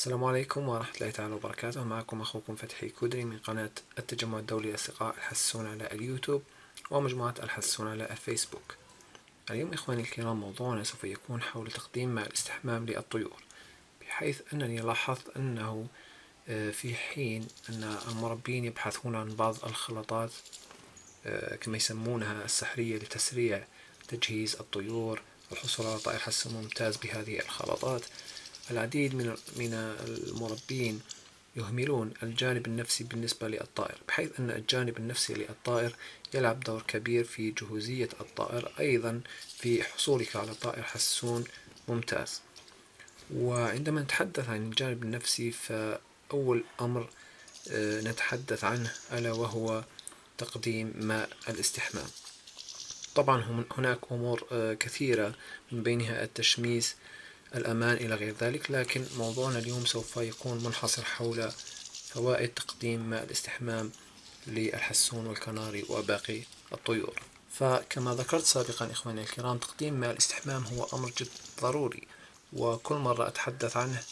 السلام عليكم ورحمة الله تعالى وبركاته. معكم أخوكم فتحي كودري من قناة التجمع الدولي لأصدقاء الحسون على اليوتيوب ومجموعة الحسون على الفيسبوك. اليوم إخواني الكرام موضوعنا سوف يكون حول تقديم ماء الاستحمام للطيور، بحيث أنني لاحظت أنه في حين أن المربين يبحثون عن بعض الخلطات كما يسمونها السحرية لتسريع تجهيز الطيور والحصول على طائر حسون ممتاز بهذه الخلطات، العديد من المربين يهملون الجانب النفسي بالنسبة للطائر، بحيث أن الجانب النفسي للطائر يلعب دور كبير في جهوزية الطائر، أيضا في حصولك على طائر حسون ممتاز. وعندما نتحدث عن الجانب النفسي فأول أمر نتحدث عنه ألا وهو تقديم ماء الاستحمام. طبعا هناك أمور كثيرة من بينها التشميس، الأمان إلى غير ذلك، لكن موضوعنا اليوم سوف يكون منحصر حول فوائد تقديم ماء الاستحمام للحسون والكناري وباقي الطيور. فكما ذكرت سابقا إخواني الكرام، تقديم ماء الاستحمام هو أمر جد ضروري، وكل مرة أتحدث عنه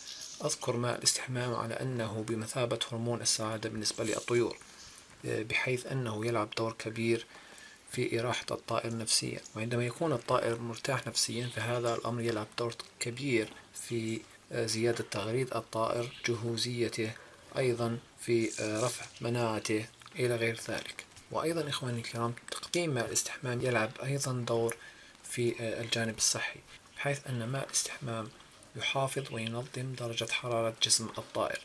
أذكر ماء الاستحمام على أنه بمثابة هرمون السعادة بالنسبة للطيور، بحيث أنه يلعب دور كبير في إراحة الطائر نفسيا، وعندما يكون الطائر مرتاح نفسيا فهذا الأمر يلعب دور كبير في زيادة تغريد الطائر، جهوزيته، أيضا في رفع مناعته إلى غير ذلك. وأيضا إخواني الكرام، تقديم ماء الاستحمام يلعب أيضا دور في الجانب الصحي، بحيث أن ماء الاستحمام يحافظ وينظم درجة حرارة جسم الطائر،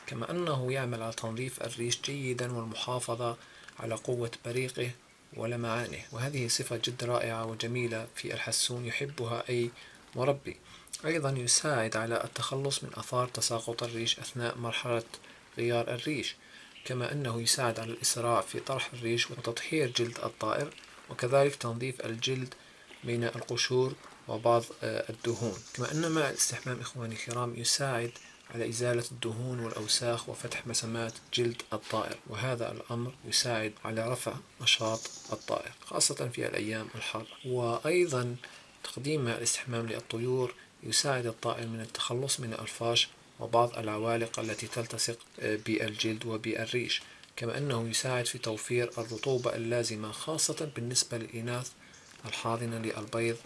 كما أنه يعمل على تنظيف الريش جيدا والمحافظة على قوة بريقه ولمعانه، وهذه صفة جد رائعة وجميلة في الحسون يحبها أي مربي. أيضا يساعد على التخلص من آثار تساقط الريش أثناء مرحلة غيار الريش، كما أنه يساعد على الإسراع في طرح الريش وتطهير جلد الطائر، وكذلك تنظيف الجلد من القشور وبعض الدهون. كما أن ماء الاستحمام إخواني الكرام يساعد على إزالة الدهون والأوساخ وفتح مسامات جلد الطائر، وهذا الأمر يساعد على رفع نشاط الطائر خاصة في الأيام الحارة. وأيضا تقديم ماء الاستحمام للطيور يساعد الطائر من التخلص من الفاش وبعض العوالق التي تلتصق بالجلد وبالريش، كما أنه يساعد في توفير الرطوبة اللازمة خاصة بالنسبة للإناث الحاضنة للبيض،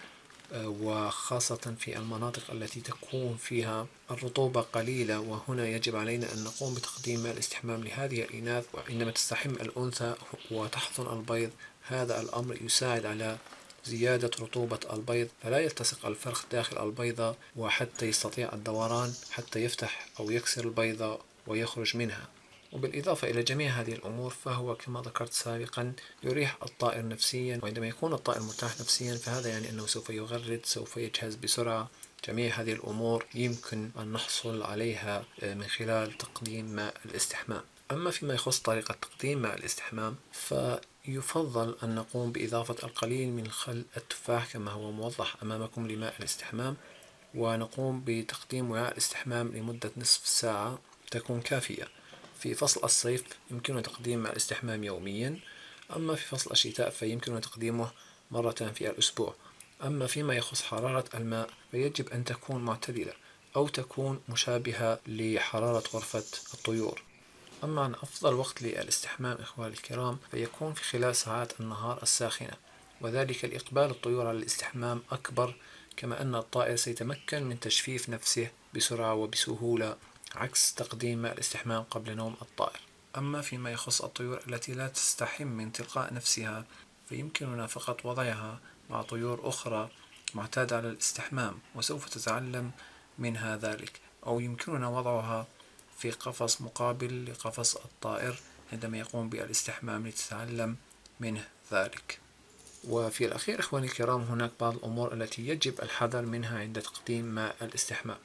وخاصة في المناطق التي تكون فيها الرطوبة قليلة، وهنا يجب علينا أن نقوم بتقديم ماء الاستحمام لهذه الإناث. وعندما تستحم الأنثى وتحضن البيض هذا الأمر يساعد على زيادة رطوبة البيض، فلا يلتصق الفرخ داخل البيضة وحتى يستطيع الدوران حتى يفتح أو يكسر البيضة ويخرج منها. وبالإضافة إلى جميع هذه الأمور فهو كما ذكرت سابقا يريح الطائر نفسيا، وعندما يكون الطائر مرتاح نفسيا فهذا يعني أنه سوف يغرد، سوف يجهز بسرعة. جميع هذه الأمور يمكن أن نحصل عليها من خلال تقديم ماء الاستحمام. أما فيما يخص طريقة تقديم ماء الاستحمام فيفضل أن نقوم بإضافة القليل من خل التفاح كما هو موضح أمامكم لماء الاستحمام، ونقوم بتقديم وعاء الاستحمام لمدة نصف ساعة تكون كافية. في فصل الصيف يمكن تقديم ماء الاستحمام يوميا، أما في فصل الشتاء فيمكن تقديمه مرة في الأسبوع. أما فيما يخص حرارة الماء فيجب أن تكون معتدلة أو تكون مشابهة لحرارة غرفة الطيور. أما عن أفضل وقت للاستحمام إخواني الكرام فيكون في خلال ساعات النهار الساخنة، وذلك لإقبال الطيور على الاستحمام أكبر، كما أن الطائر سيتمكن من تجفيف نفسه بسرعة وبسهولة، عكس تقديم ماء الاستحمام قبل نوم الطائر. أما فيما يخص الطيور التي لا تستحم من تلقاء نفسها فيمكننا فقط وضعها مع طيور أخرى معتادة على الاستحمام وسوف تتعلم منها ذلك، أو يمكننا وضعها في قفص مقابل لقفص الطائر عندما يقوم بالاستحمام لتتعلم منه ذلك. وفي الأخير إخواني الكرام هناك بعض الأمور التي يجب الحذر منها عند تقديم ماء الاستحمام،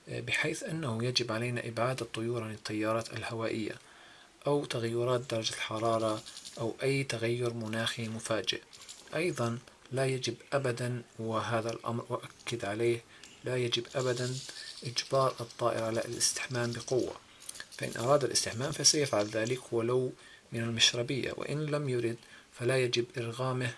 بحيث أنه يجب علينا إبعاد الطيور عن التيارات الهوائية أو تغيرات درجة الحرارة أو أي تغير مناخي مفاجئ. أيضا لا يجب أبدا، وهذا الأمر أؤكد عليه، لا يجب أبدا إجبار الطائر على الاستحمام بقوة، فإن أراد الاستحمام فسيفعل ذلك ولو من المشربية، وإن لم يرد فلا يجب إرغامه،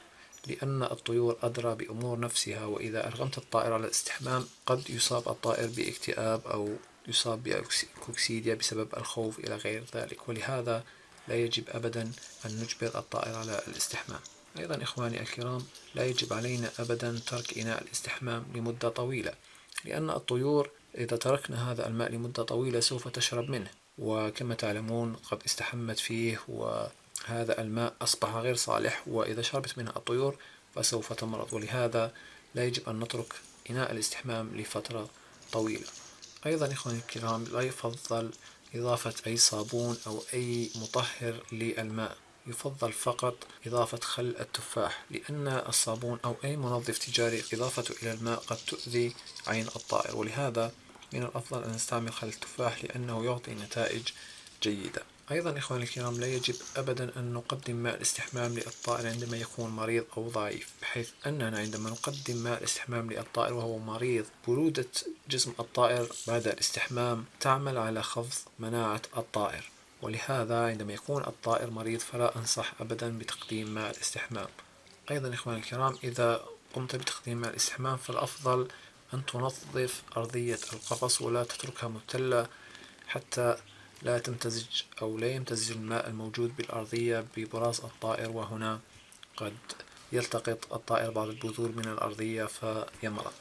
لأن الطيور أدرى بأمور نفسها، وإذا أرغمت الطائر على الاستحمام قد يصاب الطائر باكتئاب أو يصاب بكوكسيديا بسبب الخوف إلى غير ذلك، ولهذا لا يجب أبدا أن نجبر الطائر على الاستحمام. أيضا إخواني الكرام، لا يجب علينا أبدا ترك إناء الاستحمام لمدة طويلة، لأن الطيور إذا تركنا هذا الماء لمدة طويلة سوف تشرب منه، وكما تعلمون قد استحمت فيه وهذا الماء أصبح غير صالح، وإذا شربت منه الطيور فسوف تمرض، ولهذا لا يجب أن نترك إناء الاستحمام لفترة طويلة. أيضا إخواني الكرام، لا يفضل إضافة أي صابون أو أي مطهر للماء، يفضل فقط إضافة خل التفاح، لأن الصابون أو أي منظف تجاري إضافته إلى الماء قد تؤذي عين الطائر، ولهذا من الأفضل أن نستعمل خل التفاح لأنه يعطي نتائج جيدة. أيضا إخواني الكرام، لا يجب أبدا أن نقدم ماء الاستحمام للطائر عندما يكون مريض أو ضعيف، بحيث أننا عندما نقدم ماء الاستحمام للطائر وهو مريض، برودة جسم الطائر بعد الاستحمام تعمل على خفض مناعة الطائر، ولهذا عندما يكون الطائر مريض فلا أنصح أبدا بتقديم ماء الاستحمام. أيضا إخواني الكرام، إذا قمت بتقديم ماء الاستحمام فالأفضل أن تنظف أرضية القفص ولا تتركها مبتلة حتى لا تمتزج أو لا يمتزج الماء الموجود بالأرضية ببراز الطائر، وهنا قد يلتقط الطائر بعض البذور من الأرضية فيمرض.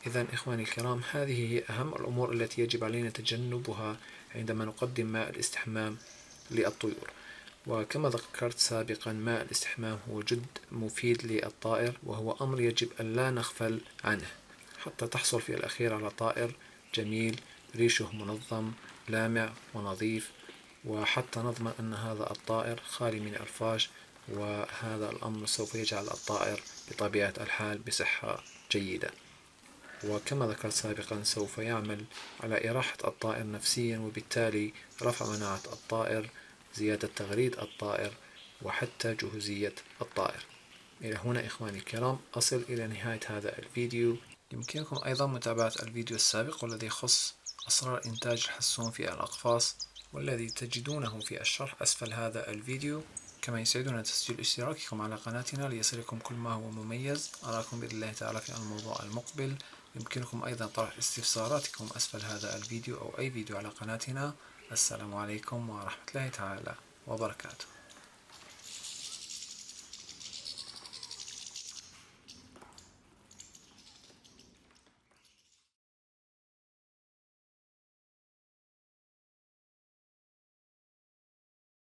إذا إخواني الكرام، هذه هي أهم الأمور التي يجب علينا تجنبها عندما نقدم ماء الاستحمام للطيور. وكما ذكرت سابقا، ماء الاستحمام هو جد مفيد للطائر، وهو أمر يجب أن لا نغفل عنه حتى تحصل في الأخير على طائر جميل ريشه منظم لامع ونظيف، وحتى نضمن أن هذا الطائر خالي من الفاش، وهذا الأمر سوف يجعل الطائر بطبيعة الحال بصحة جيدة. وكما ذكرت سابقا، سوف يعمل على إراحة الطائر نفسيا، وبالتالي رفع مناعة الطائر، زيادة تغريد الطائر، وحتى جهوزية الطائر. إلى هنا إخواني الكرام أصل إلى نهاية هذا الفيديو. يمكنكم أيضا متابعة الفيديو السابق والذي يخص أسرار إنتاج الحسون في الأقفاص، والذي تجدونه في الشرح أسفل هذا الفيديو. كما يسعدنا تسجيل اشتراككم على قناتنا ليصلكم كل ما هو مميز. أراكم بإذن الله تعالى في الموضوع المقبل. يمكنكم أيضا طرح استفساراتكم أسفل هذا الفيديو أو أي فيديو على قناتنا. السلام عليكم ورحمة الله تعالى وبركاته.